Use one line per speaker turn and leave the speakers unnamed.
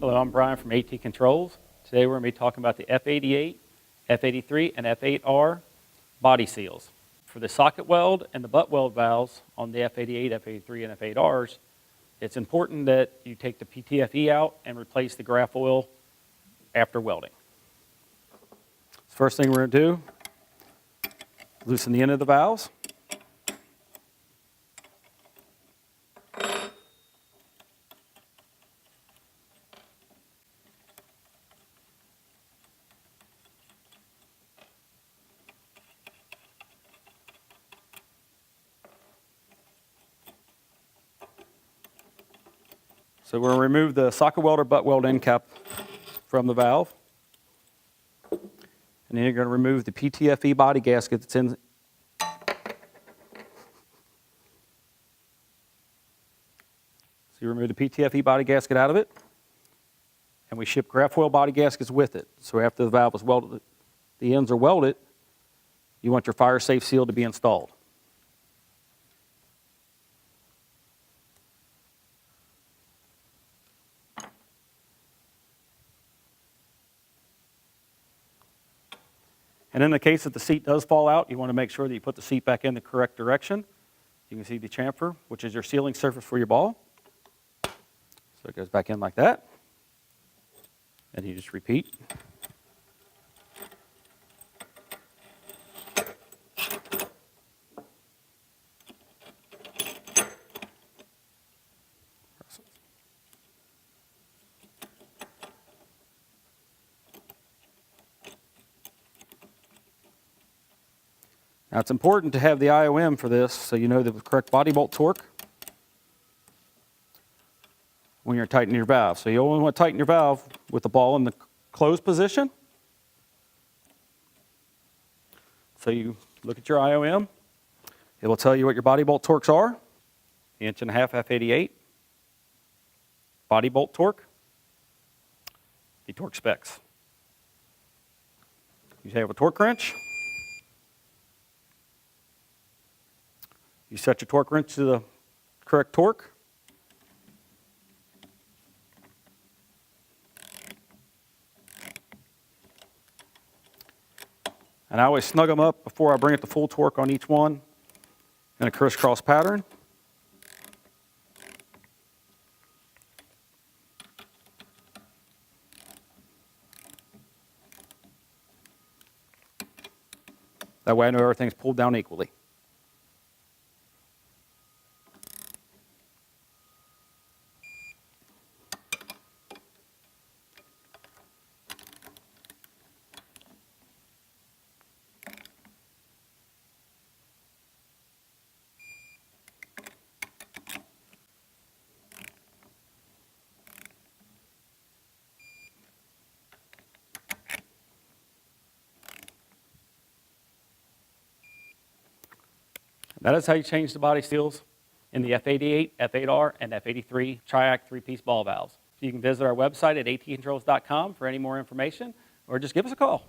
Hello, I'm Brian from AT Controls. Today we're going to be talking about the F88, F83, and F8R body seals. For the socket weld and the butt weld valves on the F88, F83, and F8Rs, it's important that you take the PTFE out and replace the graph oil after welding. First thing we're going to do, loosen the end of the valves. So we're going to remove the socket weld or butt weld end cap from the valve. And then you're going to remove the PTFE body gasket that's in. So you remove the PTFE body gasket out of it. And we ship graph oil body gaskets with it. So after the valve is welded, the ends are welded, you want your fire safe seal to be installed. And in the case that the seat does fall out, you want to make sure that you put the seat back in the correct direction. You can see the chamfer, which is your sealing surface for your ball. So it goes back in like that. And you just repeat. Now it's important to have the IOM for this so you know the correct body bolt torque when you're tightening your valve. So you only want to tighten your valve with the ball in the closed position. So you look at your IOM. It will tell you what your body bolt torques are. The 1.5" F88. Body bolt torque. The torque specs. You have a torque wrench. You set your torque wrench to the correct torque. And I always snug them up before I bring it to full torque on each one in a crisscross pattern. That way I know everything's pulled down equally. That is how you change the body seals in the F88, F8R, and F83 Triac 3-piece ball valves. You can visit our website at atcontrols.com for any more information, or just give us a call.